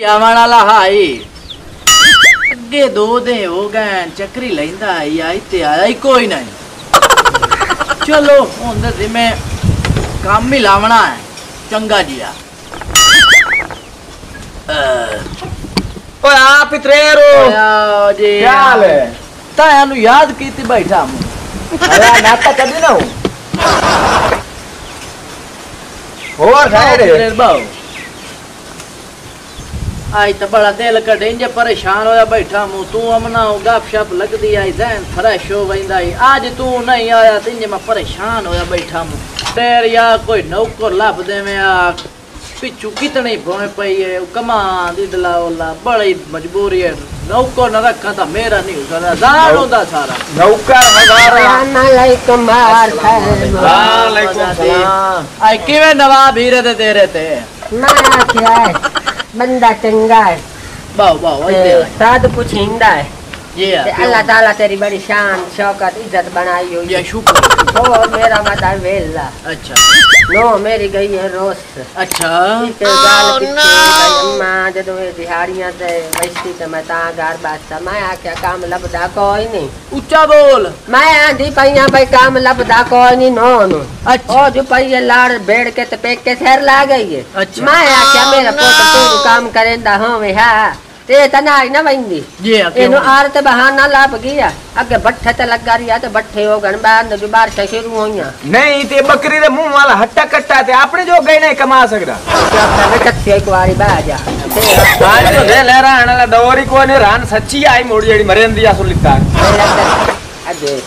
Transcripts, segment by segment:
आवाना ला हाई अगे 2 दिन हो गए चक्री लेंदा आई ते आया ही कोई नहीं। चलो हुन ते मैं काम ही लावना है चंगा जिया। ओए आ पित्रेरो जी क्या हाल है? तानु याद कीती बैठा हूं। अरे नाता कदी ना और खैर बाऊ आज तो बड़ा दिल कटे इंज परेशान होया बैठा हूं। तू अमना गप शप लगदी आई जहन फ्रेश हो वंदा आई। आज तू नहीं आया तो इंज मैं परेशान होया बैठा हूं। तेर या कोई नौकर लब दे में आ पिछू कितनी भोए पई है कमा दी दलावला बड़ी मजबूरी है। नौकर न रखा तो मेरा नहीं हो सकता जान होता सारा नौकर हजारा वालेकुम सलाम। आई किवें नवाब हीरे दे तेरे ते मैं आख्या बंदा चंगा है बाऊ बाऊ इधर साध पुछिंदा है ये अल्लाह ताला तेरी बड़ी शान शौकत इज्जत बनाई हुई ये शुक्र हो मेरा मदा वेला। अच्छा नो मेरी गई है रोस। अच्छा अम्मा जदों दिहाड़ियां ते वैसी ते मैं ता घर बासा मैं आख्या काम लभदा कोई नहीं। ऊंचा बोल। मैं आंधी पईया भाई काम लभदा कोई नहीं नो नो। अच्छा ओ जो पई लाड़ बेड़ के ते पेक के थेर ला गई है। अच्छा मैं आख्या मेरा पुत तू काम करेंदा होवे हा ते तनाई ना वंदी जी एनु आर ते बहाना लाभ गया अगे बट्ठे ते लगा रिया ते बट्ठे हो गन बाद जो बारिश शुरू होइया नहीं ते बकरी दे मुंह वाला हट्टा कट्टा ते अपने जो गए नहीं कमा सकदा। मैं कच्चे एक बारी बाजा आज तो दे ले रहन ला दौरी को ने रान सच्ची आई मोड़ी जेडी मरेंदी आ सुलिता अजे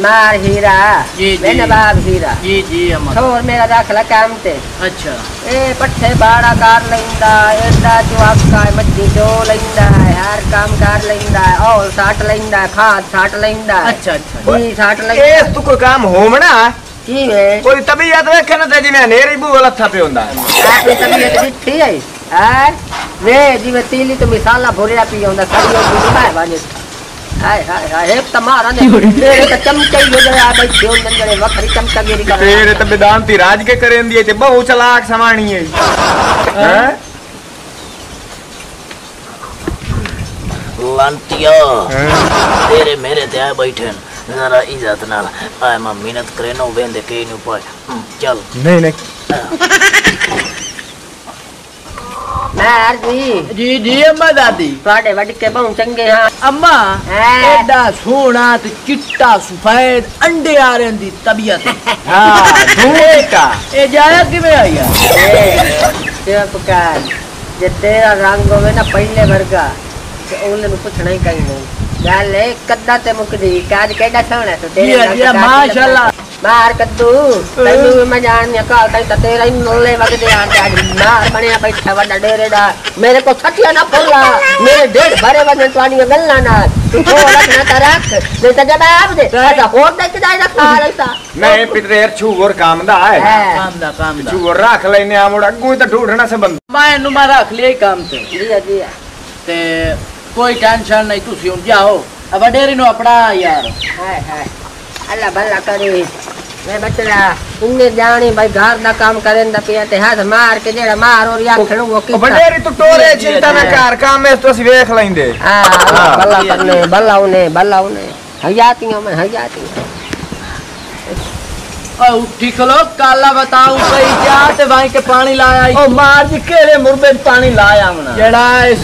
मार हीरा जी मैं नवाब हीरा जी अम्मा छोर मेरा दाखला काम ते। अच्छा ए पट्ठे बाड़ा कार लेंदा एदा जो आपका मच्छी जो लेंदा है हर काम कार लेंदा है और साट लेंदा है खाद साट लेंदा है। अच्छा अच्छा जी साट ए लेंदा तू कोई काम होमना की वे कोई तबीयत देखे ना ते जिवें नेरी बू वाला था पे हुंदा आपकी तबीयत दिखी है हां वे जिवें तीली तो मिसाला भोरिया पी होंदा खड़ी हो बाय वाले हाय हाय हाय एक तमारा ने तेरे तो चमके हो गया भाई क्यों नंदरे वखरी चमकागिरी कर तेरे तो वेदांती राज के करेंदी ते बहु चलाक समाणी है हैं लंटिया तेरे मेरे ते आए बैठे जरा इज्जत नाल आए मैं मेहनत करे नो वेंदे के नु पाए चल नहीं नहीं मैं जी अम्मा दादी ਤੁਹਾਡੇ ਵੱਡ ਕੇ ਬਹੁ ਚੰਗੇ ਹਾਂ अम्मा एडा सोना ते चिट्टा सफेद अंडे आ रहे दी तबीयत हां धूए का ए जाया किवें आया चुप कर जे तेरा रंग होवे ना पहले वर्गा ते ओले नु पुछना ही कहीं नहीं गल कद्दा ते मुकदी काज केडा सोना तो तेरे जी माशाल्लाह मार कद्दू तैनू मैं जानने का कहीं तो तेरा ही नोले वगदे आंटे आज मार बनिया बैठा वड्डा डेरे दा मेरे को छटिया ना फुल्ला मेरे डेढ़ भरे वजन तवानी गल्ला ना तू हो रखना ता रख नहीं तो जवाब दे ऐसा होर दे के जाए खा लेता नहीं पितरेर छूर काम दा है काम दा छूर रख लेने आ मुड़ा कोई तो ढूंढना से बंद मैं नु मैं रख लिया काम ते जी ते कोई टेंशन नहीं तुसी हुन जाओ अब डेरी नु अपना यार हाय हाय अल्लाह भला करे मैं बचड़ा इन्ने जानी भाई घर दा काम करेंदा पिया ते हाथ मार के जेड़ा मार और या खणो वो की बडेरी तू टोरे चिंता ना कर काम में तो सी देख लेंदे हां भला करने भला उन्हें हयातियों में हयाती ओ उठी खलो काला बताऊं कई क्या ते भाई के पानी लाया ओ मार जी केरे मुर्बे पानी लाया मना जेड़ा इस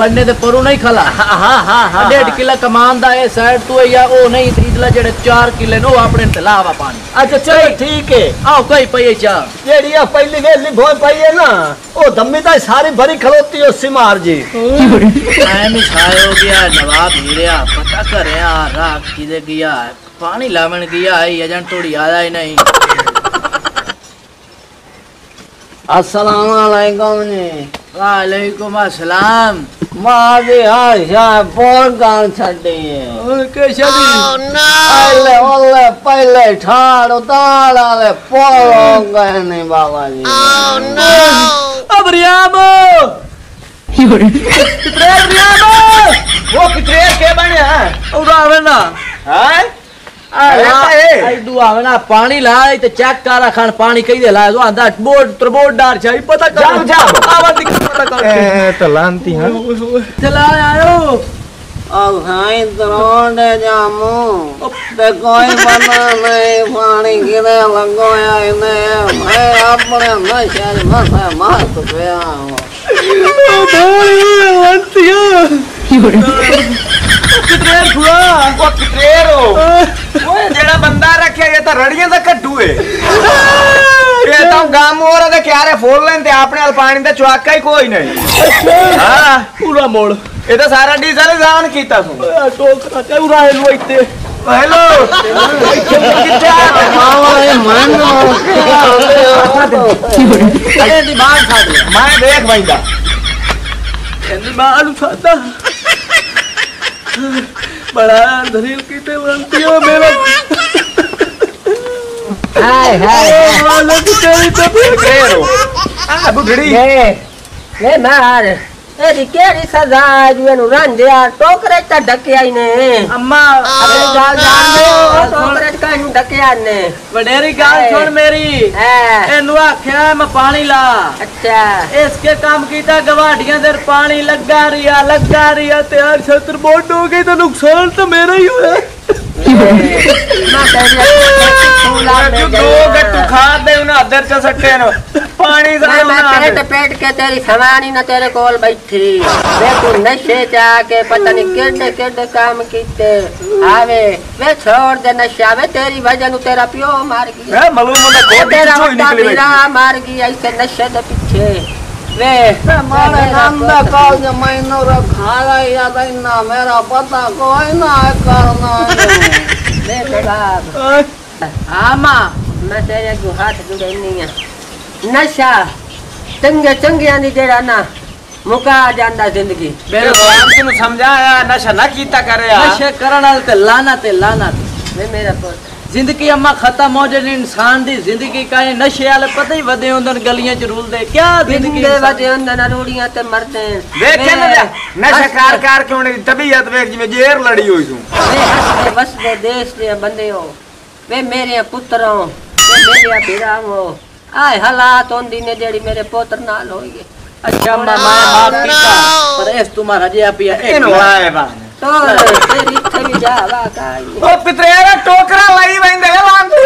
बनने दे परू नहीं खला हां 1.5 किलो कमान दा ए साइड तू या ओ नहीं इदला जेड़े 4 किलो नो अपने तलावा पानी। अच्छा चल ठीक है आओ कोई पई चा जेड़ी आ पहली वेली भोय पई है ना ओ धम्मी ता सारी भरी खलोती हो सिमार जी टाइम ही छायो गया नवाब हीरिया पता करे आ रात किदे गया पानी लावन गया है एजेंट थोड़ी आया ही नहीं। अस्सलाम वालेकुम जी वालेकुम अस्सलाम मादे हां शाह बोल गाल छड्डी है और के छड़ी अल्ले ओले पहले ठाड़ उतार वाले पोलो गए नहीं बाबा जी अब रियाम वो कितरे के बने उड़ावे ना हैं ऐडू आवना पानी लाए ते चेक कर खान पानी कई दे लाए तो आंदा बोर्ड तरबोर्ड डार चाहिए पता कर जा आवा दिक्कत पता कर तो लानती हां चला आयो अब हाई तरोड़े जामू ते कोई बना नहीं पानी गिरे लगो या इन्हें मैं अपने नशे में मस्त गया हूँ जेड़ा बंदा रखे ये तो रड़ियां दा कड्डू है ये तो गाम और दे क्यारे फोल लेन ते अपने अल पानी दा चुआका ही कोई नहीं हां पूरा मोड़ ये तो सारा डीजल जान कीता तू टोकरा ते उरा हेलो इते हेलो किथे हमारे मन ए दिमाग खा दे मैं देख भाईदा एंदी मालू खाता बड़ा धरील कीते बनती हो मेरा हाय हाय वाला की तेरी तो केरो आ बुढ़ड़ी ले मार एदी केड़ी सजा जुएनु रंजिया टोकरे ता ढकिया ही ने अम्मा अबे गाल जान दे टोकरे का नु ढकिया ने वडेरी गाल सुन मेरी एनु आख्या मैं पानी ला अच्छा इसके काम कीता गवाडियां दर पानी लगा रिया ते यार छतर बोट हो गई तो नुकसान तो मेरा ही हुआ मां तेरी जो दो गट्टू खा दे उन अदर च सट्टे न पानी मैं पेट के तेरी सवानी न तेरे कोल बैठी वे तू नशे जाके पता नहीं केड़े केड़े काम कीते आवे वे छोड़ दे नशा वे तेरी वजह नु तेरा पियो मार गई है मालूम है कोई तेरा चोई वड्डा निकली मीरा मार गई ऐसे नशे दे पीछे वे हमारे नाम दा कॉल जो मैंने रखा या ना मेरा पता कोई ना करना ले बाप आमा मैं तेरे को हाथ जुड़े नहीं है नशा चंगे चंगियां दी जेड़ा ना मुका जांदा जिंदगी मेरे भगवान तेनु समझाया नशा ना कीता करे यार नशे करन वाले ते लानत वे मेरा पुत्र जिंदगी अम्मा खत्म हो जानी इंसान दी जिंदगी का नशे वाले पता ही वदे होंदन गलियां च रूलदे क्या जिंदगी जिंदगी वजे अंदर रूड़ियां ते मरदे देखे ना नशा कार क्यों नहीं तबीयत वेख जिਵੇਂ जेर लड़ी हुई तू वे हंसदे बसदे देश दे बंदे हो वे मेरे पुत्रों वे मेरे बिरामो आए हालात होंदी ने जेड़ी मेरे पुत्र नाल होई गई अच्छा अम्मा मैं माफ कीता पर इस तुम्हारा जे पिया इनो आए बा तो तेरी इथे भी जावा काई ओ पितरेरा टोकरा लाई वंदे लांती